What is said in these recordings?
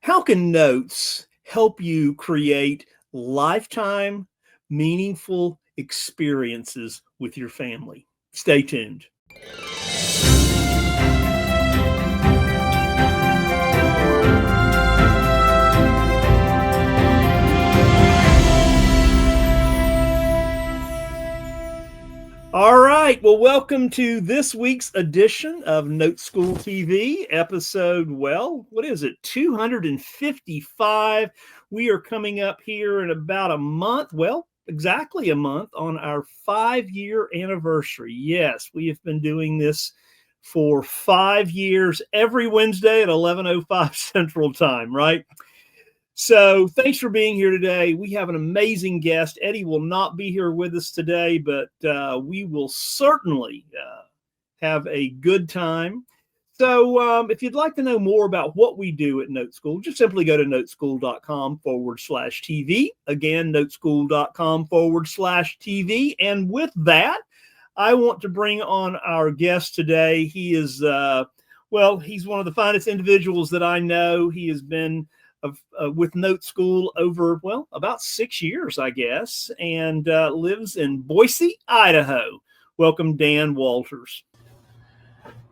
How can notes help you create lifetime, meaningful experiences with your family? Stay tuned. All right. Well, welcome to this week's edition of Note School TV, episode, what is it? 255. We are coming up here in about a month. Well, exactly a month on our 5-year anniversary. Yes, we have been doing this for 5 years every Wednesday at 11:05 Central Time, right? So thanks for being here today. We have an amazing guest. Eddie will not be here with us today, but we will certainly have a good time. So if you'd like to know more about what we do at Note School, just simply go to noteschool.com/TV. Again, noteschool.com/TV. And with that, I want to bring on our guest today. He is, he's one of the finest individuals that I know. He has been with Note School over, about 6 years, I guess, and lives in Boise, Idaho. Welcome, Dan Walters.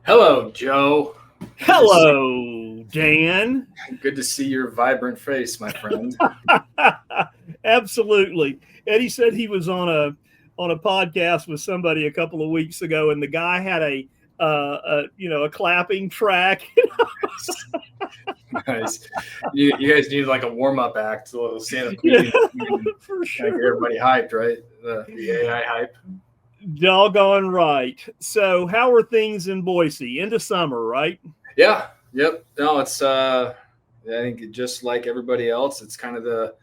Hello, Joe. Hello, Dan. Good to see your vibrant face, my friend. Absolutely. Eddie said he was on a podcast with somebody a couple of weeks ago, and the guy had a clapping track. Nice. You guys need like a warm-up act, a little stand-up for sure. Get everybody hyped, right? The AI hype. Doggone right. So how are things in Boise? Into summer, right? Yeah. Yep. No, it's I think just like everybody else, it's kind of the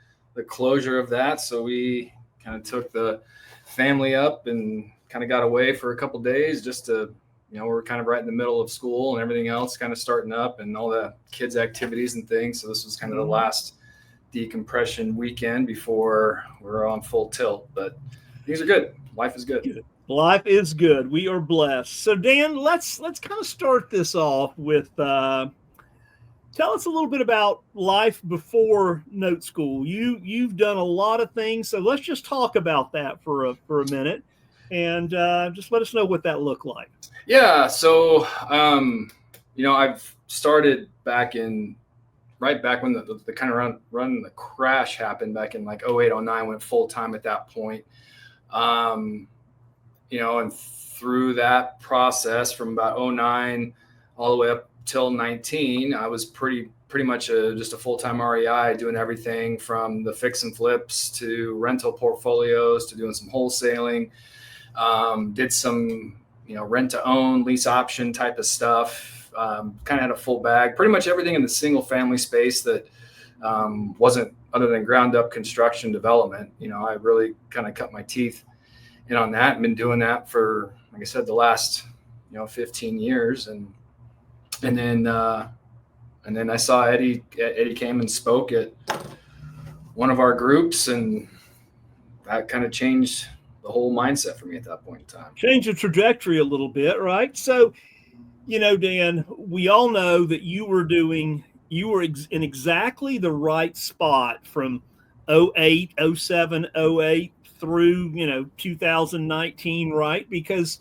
closure of that. So we kind of took the family up and kind of got away for a couple of days just to, we're kind of right in the middle of school and everything else kind of starting up and all the kids' activities and things. So this was kind of the last decompression weekend before we're on full tilt. But things are good. Life is good. Life is good. We are blessed. So Dan, let's kind of start this off with tell us a little bit about life before Note School. You've done a lot of things, so let's just talk about that for a minute, and just let us know what that looked like. Yeah. So, I've started right back when the kind of run the crash happened back in like 08, 09, went full time at that point. And through that process from about 09 all the way up till 19, I was pretty much just a full-time REI, doing everything from the fix and flips to rental portfolios to doing some wholesaling. Did some rent to own, lease option type of stuff. Kind of had a full bag, pretty much everything in the single family space that wasn't other than ground up construction development. I really kind of cut my teeth in on that and been doing that for, like I said, the last 15 years. And then I saw Eddie came and spoke at one of our groups, and that kind of changed the whole mindset for me at that point in time. Change the trajectory a little bit, right? So, Dan, we all know that you were in exactly the right spot from 08, 07, 08 through, 2019, right? Because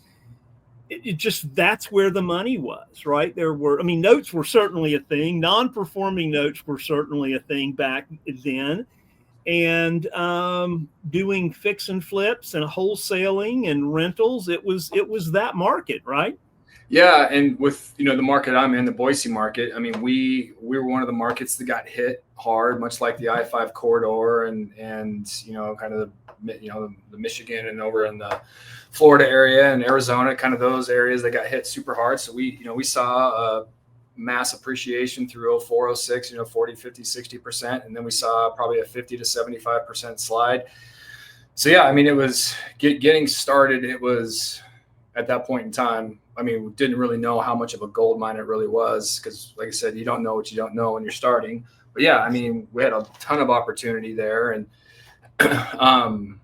it just, that's where the money was, right? Notes were certainly a thing. Non-performing notes were certainly a thing back then. And doing fix and flips and wholesaling and rentals, it was that market, right? Yeah, and with the market I'm in, the Boise market, we were one of the markets that got hit hard, much like the I-5 corridor and kind of the Michigan and over in the Florida area and Arizona, kind of those areas that got hit super hard. So we saw mass appreciation through 04, 06, 40, 50, 60%. And then we saw probably a 50 to 75% slide. So, yeah, it was getting started. It was at that point in time, we didn't really know how much of a gold mine it really was. Cause like I said, you don't know what you don't know when you're starting, but yeah, we had a ton of opportunity there and, to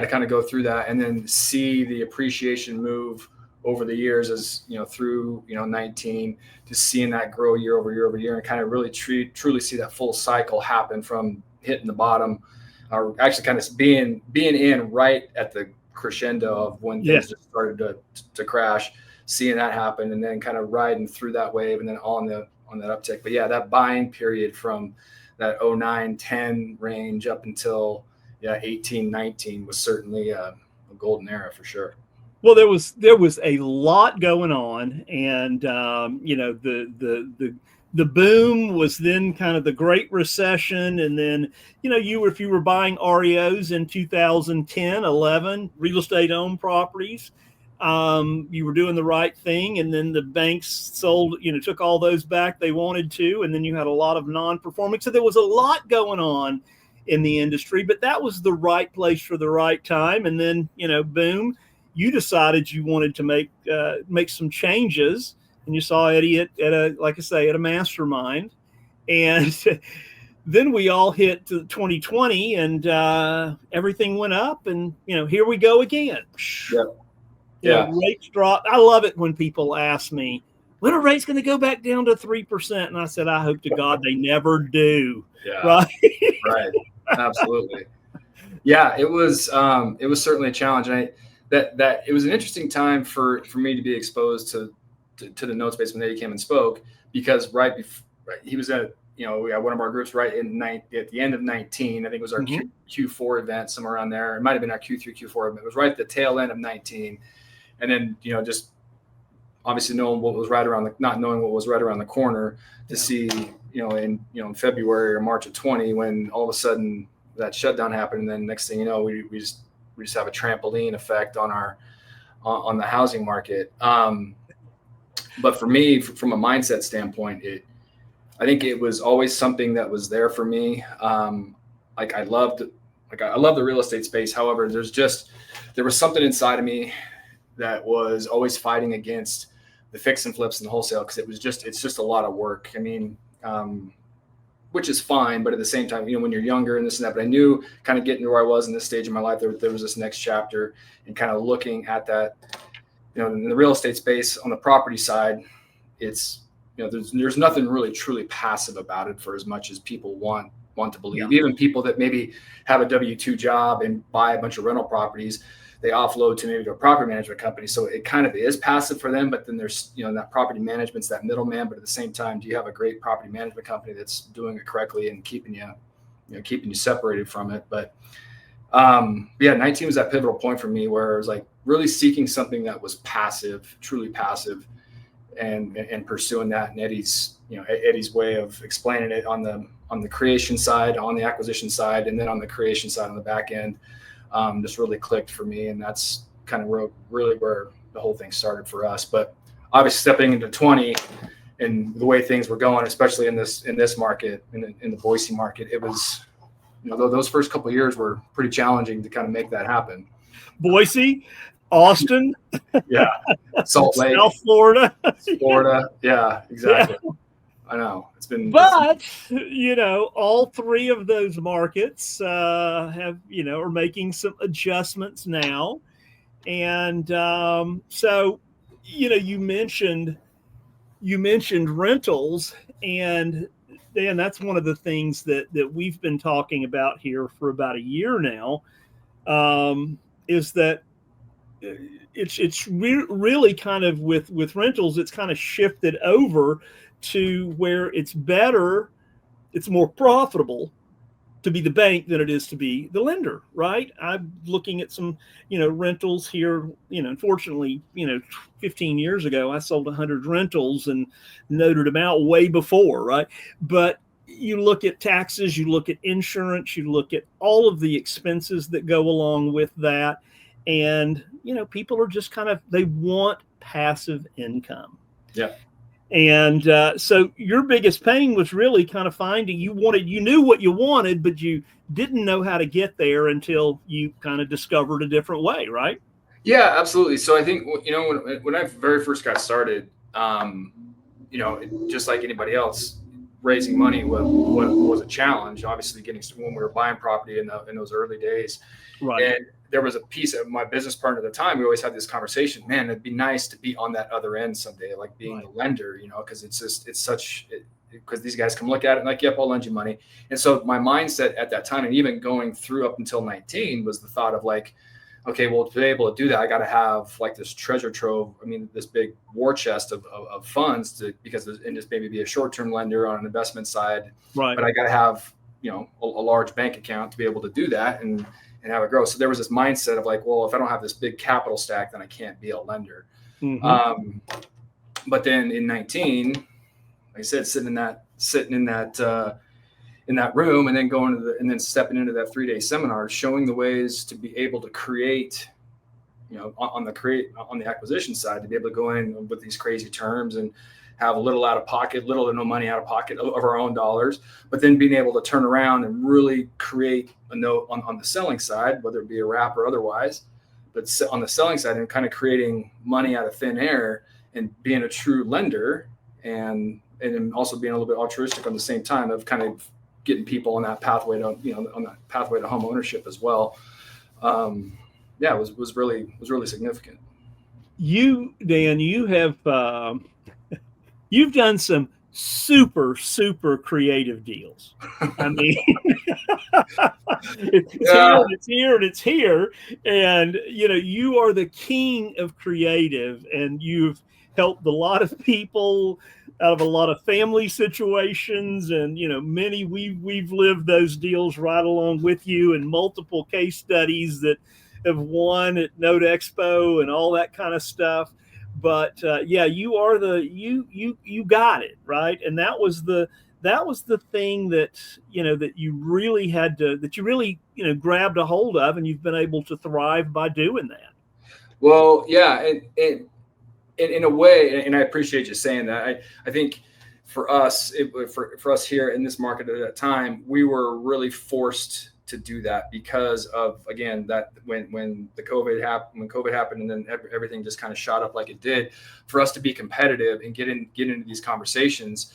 kind of go through that and then see the appreciation move over the years, as through 19, just seeing that grow year over year over year, and kind of really truly see that full cycle happen from hitting the bottom, or actually kind of being in right at the crescendo of when things just started to crash, seeing that happen, and then kind of riding through that wave, and then on that uptick. But yeah, that buying period from that 09-10 range up until 18-19 was certainly a golden era for sure. Well, there was a lot going on, and the boom was then kind of the Great Recession, and then if you were buying REOs in 2010, 11, real estate owned properties, you were doing the right thing, and then the banks sold, took all those back they wanted to, and then you had a lot of non-performing. So there was a lot going on in the industry, but that was the right place for the right time. And then boom, you decided you wanted to make some changes, and you saw Eddie at a mastermind, and then we all hit 2020, and everything went up, and here we go again. Yeah. Rates drop. I love it when people ask me, when are rates going to go back down to 3%? And I said, I hope to God they never do. Yeah. Right. Right. Absolutely. Yeah. It was certainly a challenge. And that it was an interesting time for me to be exposed to the note space when Eddie came and spoke, because he was at, we had one of our groups right at the end of 19. I think it was our Q4 event, somewhere around there. It might've been our Q3, Q4 event. It was right at the tail end of 19. And then, just obviously not knowing what was right around the corner to see, in February or March of 20, when all of a sudden that shutdown happened. And then next thing you know, we just have a trampoline effect on the housing market. But for me, from a mindset standpoint, I think it was always something that was there for me. I love the real estate space. However, there was something inside of me that was always fighting against the fix and flips and the wholesale, because it's just a lot of work. I mean, which is fine, but at the same time, when you're younger and this and that, but I knew kind of getting to where I was in this stage of my life, there was this next chapter, and kind of looking at that, in the real estate space on the property side, it's, there's nothing really truly passive about it, for as much as people want to believe. Yeah. Even people that maybe have a W-2 job and buy a bunch of rental properties, they offload to maybe a property management company. So it kind of is passive for them, but then there's, that property management's that middleman. But at the same time, do you have a great property management company that's doing it correctly and keeping you separated from it? But 19 was that pivotal point for me, where I was like really seeking something that was passive, truly passive, and pursuing that. And Eddie's way of explaining it on the creation side, on the acquisition side, and then on the creation side on the back end, just really clicked for me. And that's kind of really where the whole thing started for us. But obviously stepping into 20 and the way things were going, especially in this market, in the Boise market, it was, those first couple of years were pretty challenging to kind of make that happen. Boise, Austin, Salt Lake, South Florida. Yeah, exactly. Yeah. I know but all three of those markets have, are making some adjustments now. And so, you mentioned rentals, and Dan, that's one of the things that we've been talking about here for about a year now, is that it's really kind of with rentals, it's kind of shifted over to where it's more profitable to be the bank than it is to be the lender, right? I'm looking at some, rentals here, unfortunately, 15 years ago, I sold 100 rentals and noted them out way before, right? But you look at taxes, you look at insurance, you look at all of the expenses that go along with that. And, people are just they want passive income. Yeah. And so your biggest pain was really kind of finding you knew what you wanted, but you didn't know how to get there until you kind of discovered a different way, right? Yeah, absolutely. So I think, when I very first got started, just like anybody else, raising money was a challenge, obviously when we were buying property in those early days. Right. there was a piece of my business partner at the time. We always had this conversation, man, it'd be nice to be on that other end someday, like being the lender, because because these guys come look at it and like, yep, I'll lend you money. And so my mindset at that time, and even going through up until 19, was the thought of like, okay, well, to be able to do that, I got to have like this treasure trove. I mean, this big war chest of funds and just maybe be a short-term lender on an investment side. Right. But I got to have, a large bank account to be able to do that and have it grow. So there was this mindset of like, well, if I don't have this big capital stack, then I can't be a lender. Mm-hmm. But then in 19, like I said, sitting in that room, and then and then stepping into that 3-day seminar, showing the ways to be able to create, on the acquisition side, to be able to go in with these crazy terms and have little to no money out of pocket of our own dollars, but then being able to turn around and really create a note on the selling side, whether it be a wrap or otherwise, but on the selling side and kind of creating money out of thin air and being a true lender and also being a little bit altruistic on the same time of kind of getting people on that pathway to home ownership as well. It was really significant. Dan, you have you've done some super creative deals. I mean, it's here, and you are the king of creative, and you've helped a lot of people out of a lot of family situations, and many we've lived those deals right along with you, and multiple case studies that have won at Note Expo and all that kind of stuff. But you are you got it right, and that was the thing that that you really grabbed a hold of, and you've been able to thrive by doing that. Well, yeah, and in a way, and I appreciate you saying that. I think for us, for us here in this market at that time, we were really forced to do that because of, again, that when COVID happened, and then everything just kind of shot up like it did, for us to be competitive and get into these conversations,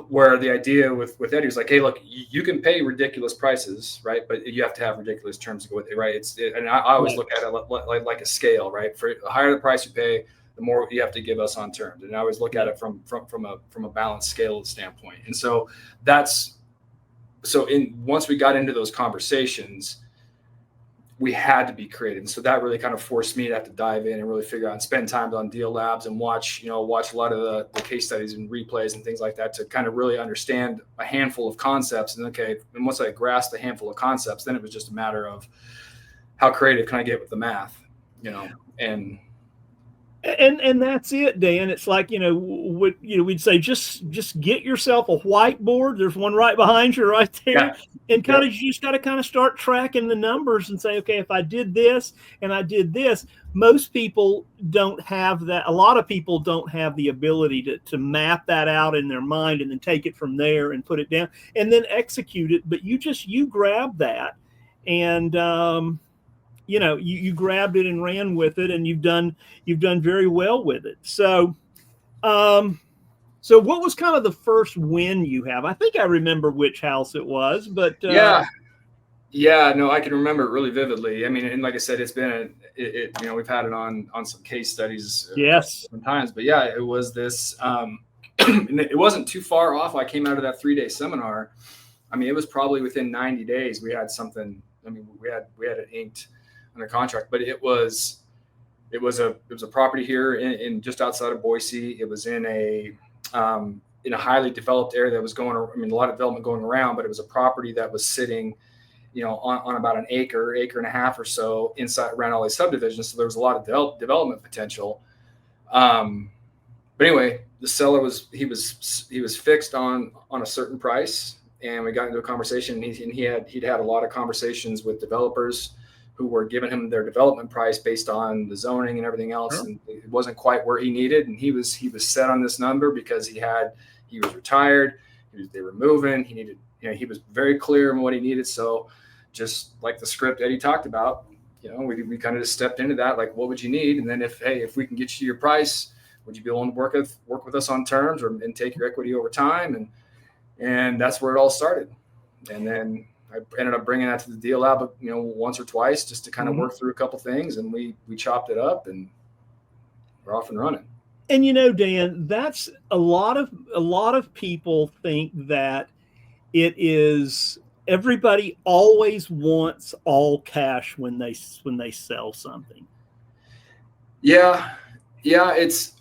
where the idea with Eddie was like, hey, look, you can pay ridiculous prices, right? But you have to have ridiculous terms to go with it, right? And I always look at it like a scale, right? For the higher the price you pay, the more you have to give us on terms. And I always look at it from a balanced scale standpoint. And so once we got into those conversations, we had to be creative. And so that really kind of forced me to have to dive in and really figure out and spend time on deal labs and watch a lot of the case studies and replays and things like that to kind of really understand a handful of concepts. And once I grasped a handful of concepts, then it was just a matter of how creative can I get with the math, and that's it, Dan. It's like, we'd say, just get yourself a whiteboard. There's one right behind you right there. Yeah. And you just got to kind of start tracking the numbers and say, okay, if I did this and I did this. Most people don't have that. A lot of people don't have the ability to map that out in their mind and then take it from there and put it down and then execute it. But you grab that and, you grabbed it and ran with it, and you've done very well with it. So, so what was kind of the first win you have? I think I remember which house it was, but no, I can remember it really vividly. I mean, and like I said, it's been we've had it on some case studies, sometimes, but yeah, it was this. And it wasn't too far off. I came out of that 3-day seminar. I mean, it was probably within 90 days we had something. I mean, we had it inked under contract, but it was a property here in just outside of Boise. It was in a highly developed area that was a lot of development going around, but it was a property that was sitting, on about an acre and a half or so inside around all these subdivisions. So there was a lot of development potential. But anyway, the seller was fixed on a certain price, and we got into a conversation, and he'd had a lot of conversations with developers who were giving him their development price based on the zoning and everything else. Sure. And it wasn't quite where he needed. And he was set on this number because he was retired. They were moving. He needed, he was very clear on what he needed. So just like the script Eddie talked about, we kind of just stepped into that. Like, what would you need? And then if we can get you your price, would you be willing to work with us on terms and take your equity over time? And that's where it all started. And then I ended up bringing that to the deal lab, once or twice just to kind of work through a couple things, and we chopped it up and we're off and running. And Dan, that's a lot of people think that it is everybody always wants all cash when they sell something. Yeah, yes,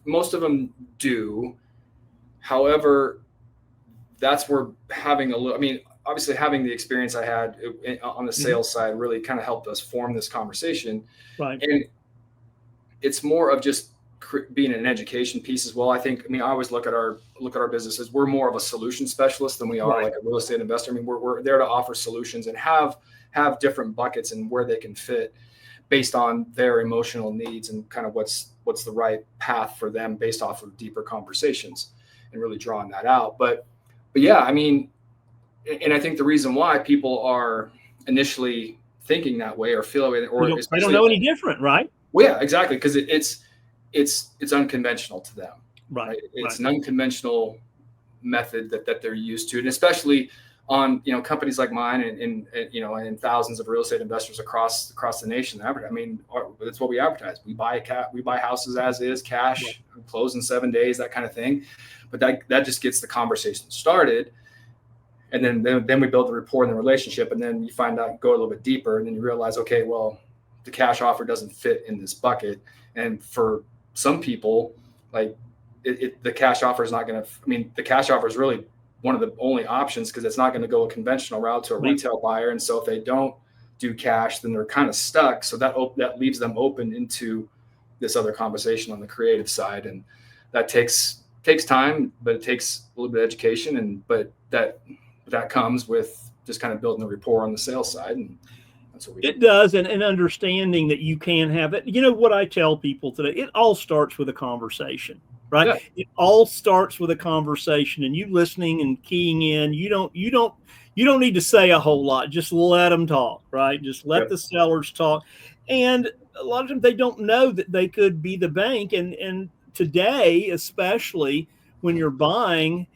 most of them do. However, that's where obviously having the experience I had on the sales side really kind of helped us form this conversation. Right. And it's more of just being an education piece as well. I always look at our businesses. We're more of a solution specialist than we are like a real estate investor. We're there to offer solutions and have different buckets and where they can fit based on their emotional needs and kind of what's the right path for them based off of deeper conversations and really drawing that out. But yeah, and I think the reason why people are initially thinking that way or feel that way, they don't know any different, right? Well, yeah, exactly, because it's unconventional to them, right? It's an unconventional method that they're used to, and especially on companies like mine and thousands of real estate investors across the nation. That's what we advertise. We buy houses as is, cash, close in 7 days, that kind of thing. But that just gets the conversation started. And then we build the rapport and the relationship, and then you find out, go a little bit deeper, and then you realize, okay, well, the cash offer doesn't fit in this bucket. And for some people, like the cash offer is not going to. The cash offer is really one of the only options because it's not going to go a conventional route to a retail buyer. And so if they don't do cash, then they're kind of stuck. So that leaves them open into this other conversation on the creative side, and that takes time, but it takes a little bit of education, but that comes with just kind of building the rapport on the sales side. And that's what we do. It does. And understanding that you can have it. What I tell people today, it all starts with a conversation, right? Yeah. It all starts with a conversation, and you listening and keying in. You don't need to say a whole lot. Just let them talk, right? Just let the sellers talk. And a lot of times they don't know that they could be the bank. And today, especially when you're buying,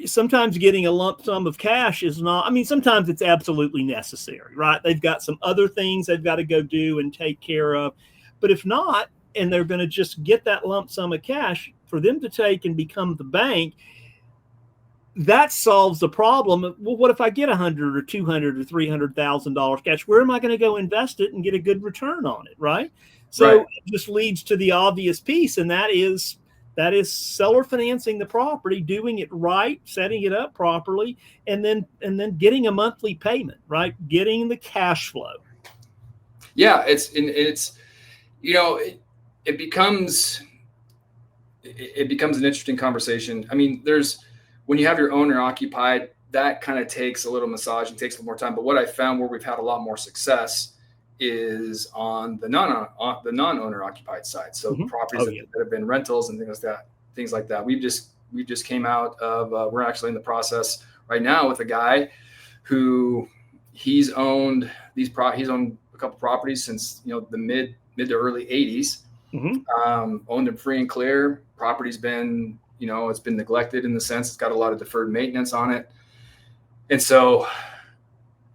sometimes getting a lump sum of cash is not, sometimes it's absolutely necessary, right? They've got some other things they've got to go do and take care of. But if not, and they're going to just get that lump sum of cash for them to take and become the bank, that solves the problem. Well, what if I get $100 or $200 or $300,000 cash? Where am I going to go invest it and get a good return on it, right? So it just leads to the obvious piece, and that is seller financing the property, doing it right, setting it up properly, and then getting a monthly payment, right? Getting the cash flow. Yeah, it becomes an interesting conversation. When you have your owner occupied, that kind of takes a little massage and takes a little more time. But what I found where we've had a lot more success is on the non-owner occupied side. So properties that have been rentals and things like that. We just came out of, we're actually in the process right now with a guy who he's owned a couple properties since, the mid to early 80s, owned them free and clear. Property's been, it's been neglected in the sense it's got a lot of deferred maintenance on it. And so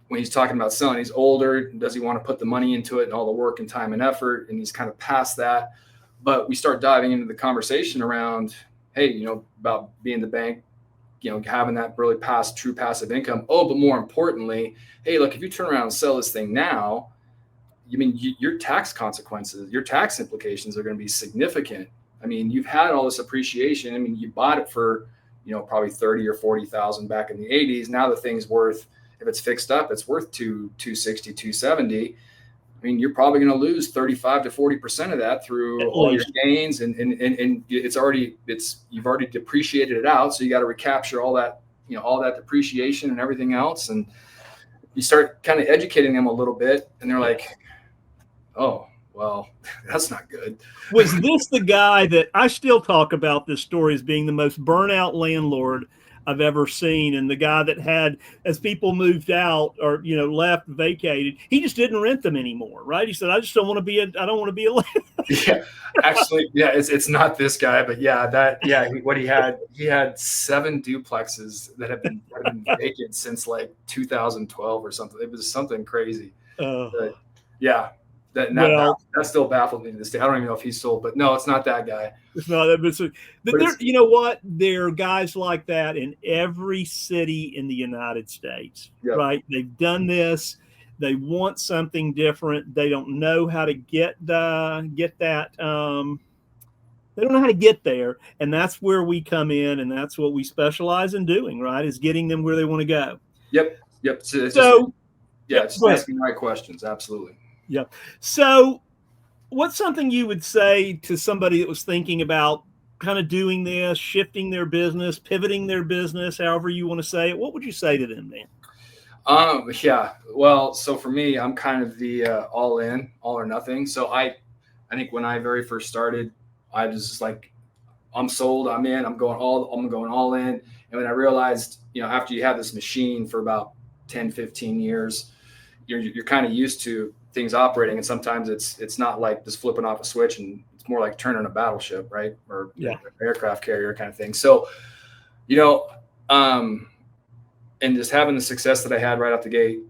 when he's talking about selling, he's older. Does he want to put the money into it and all the work and time and effort? And he's kind of past that. But we start diving into the conversation around, hey, about being the bank, having that really true passive income. Oh, but more importantly, hey, look, if you turn around and sell this thing now, your tax consequences, your tax implications are going to be significant. You've had all this appreciation. You bought it for, probably 30 or 40,000 back in the 80s. Now the thing's worth, if it's fixed up, it's worth 260, 270. You're probably going to lose 35 to 40% of that through all your gains, and you've already depreciated it out. So you got to recapture all that, all that depreciation and everything else. And you start kind of educating them a little bit, and they're like, oh, well, that's not good. Was this the guy that I still talk about this story as being the most burnout landlord I've ever seen. And the guy that had, as people moved out or, left, vacated, he just didn't rent them anymore. Right. He said, I just don't want to be I don't want to be a Yeah, actually, yeah, it's not this guy, but what he had 7 duplexes that have been vacant since like 2012 or something. It was something crazy. But yeah, well, that still baffled me to this day. I don't even know if he's sold, but no, it's not that guy. it's not that, but there, you know what? There are guys like that in every city in the United States, Yep. right? They've done this. They want something different. They don't know how to get that. They don't know how to get there, and that's where we come in, and that's what we specialize in doing. Right? Is getting them where they want to go. Yep. So just asking the right questions. Absolutely. Yep. So, what's something you would say to somebody that was thinking about kind of doing this, shifting their business, pivoting their business, however you want to say it? What would you say to them, Dan? Yeah. Well, so for me, I'm kind of the all in, all or nothing. So I think when I very first started, I was just like, I'm sold, I'm in, I'm going all in. And when I realized, after you have this machine for about 10, 15 years, you're kind of used to things operating. And sometimes it's not like just flipping off a switch, and it's more like turning a battleship, right? Or an aircraft carrier kind of thing. So, and just having the success that I had right out the gate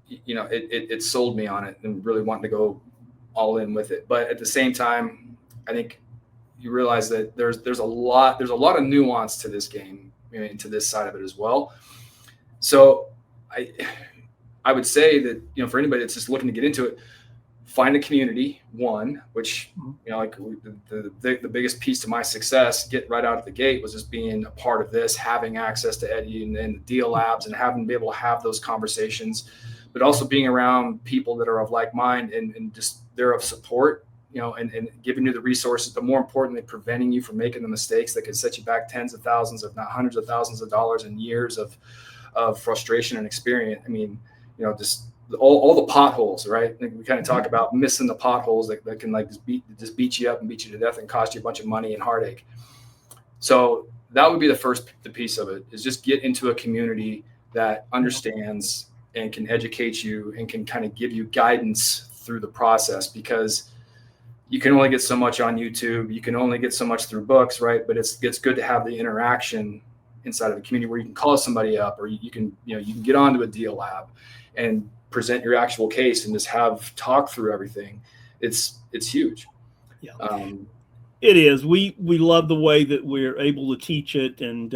it sold me on it and really wanting to go all in with it. But at the same time, I think you realize that there's a lot of nuance to this game, to this side of it as well. So I would say that, for anybody that's just looking to get into it, find a community, which, the biggest piece to my success, get right out of the gate, was just being a part of this, having access to Eddie and the deal labs, and having to be able to have those conversations, but also being around people that are of like mind and just they're of support, and giving you the resources, but more importantly, preventing you from making the mistakes that could set you back tens of thousands, if not hundreds of thousands of dollars and years of frustration and experience. I mean, just all the potholes, right? Like we kind of talk about missing the potholes that can like just beat you up and beat you to death and cost you a bunch of money and heartache. So that would be the piece of it, is just get into a community that understands and can educate you and can kind of give you guidance through the process, because you can only get so much on YouTube. You can only get so much through books, right? But it's good to have the interaction inside of a community where you can call somebody up, or you can get onto a deal lab and present your actual case and just have talk through everything. It's huge. Yeah. It is. We love the way that we're able to teach it, and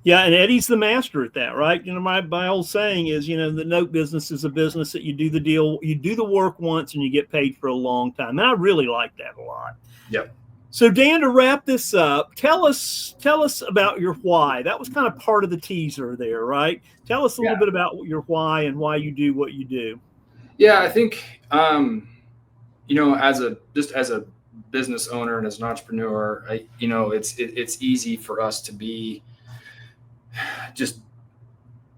and Eddie's the master at that, right? My old saying is, the note business is a business that you do the work once and you get paid for a long time. And I really like that a lot. Yep. So Dan, to wrap this up, tell us about your why. That was kind of part of the teaser there, right? Tell us a little bit about your why and why you do what you do. Yeah, I think, as a business owner and as an entrepreneur, it's easy for us to be just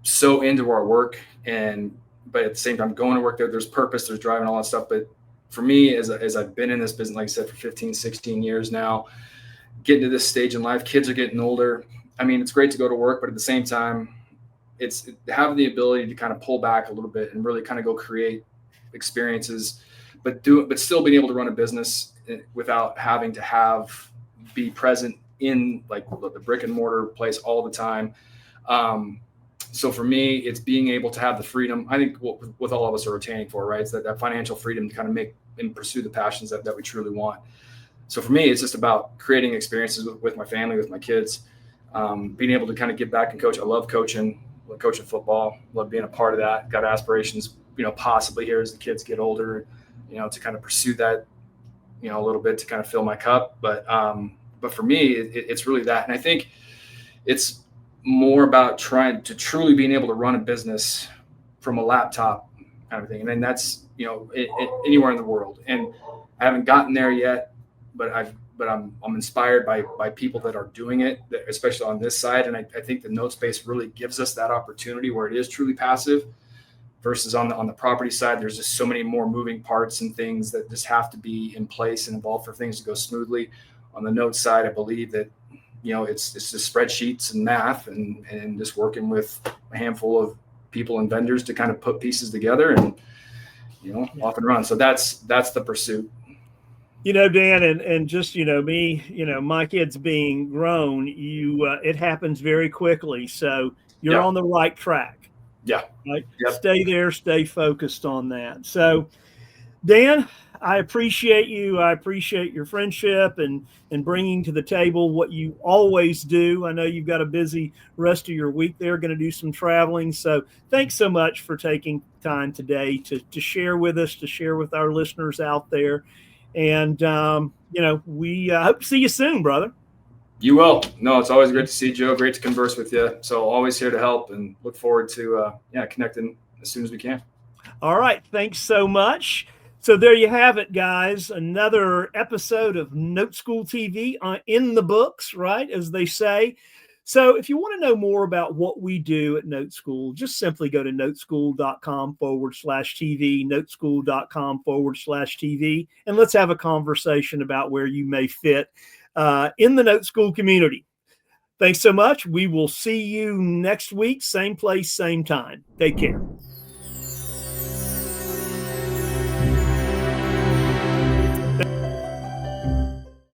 so into our work, but at the same time going to work there's purpose, there's driving, all that stuff. But for me, as I've been in this business, like I said, for 15, 16 years now, getting to this stage in life, kids are getting older. I mean, it's great to go to work, but at the same time, it's having the ability to kind of pull back a little bit and really kind of go create experiences, but still being able to run a business without having to be present in like the brick and mortar place all the time. So for me, it's being able to have the freedom. I think what all of us are attaining for, right? It's that financial freedom to kind of make and pursue the passions that we truly want. So for me, it's just about creating experiences with my family, with my kids, being able to kind of get back and coach. I love coaching. I love coaching football. Love being a part of that. Got aspirations, possibly here as the kids get older, to kind of pursue that, a little bit to kind of fill my cup. But for me, it's really that. And I think it's more about trying to truly being able to run a business from a laptop kind of thing. And then that's, anywhere in the world. And I haven't gotten there yet, but I'm inspired by people that are doing it, especially on this side. And I think the note space really gives us that opportunity where it is truly passive versus on the property side. There's just so many more moving parts and things that just have to be in place and involved for things to go smoothly. On the note side, I believe that it's just spreadsheets and math and just working with a handful of people and vendors to kind of put pieces together and, off and run. So that's the pursuit. Dan, and just, me, my kids being grown, it happens very quickly. So you're on the right track. Yeah. Right. Yep. Stay there, stay focused on that. So Dan, I appreciate you. I appreciate your friendship and bringing to the table what you always do. I know you've got a busy rest of your week there, going to do some traveling. So thanks so much for taking time today to share with us, to share with our listeners out there. And, we hope to see you soon, brother. You will. No, it's always great to see you, Joe. Great to converse with you. So always here to help and look forward to, connecting as soon as we can. All right. Thanks so much. So there you have it, guys. Another episode of Note School TV in the books, right, as they say. So if you want to know more about what we do at Note School, just simply go to noteschool.com/TV, noteschool.com/TV, and let's have a conversation about where you may fit in the Note School community. Thanks so much. We will see you next week, same place, same time. Take care.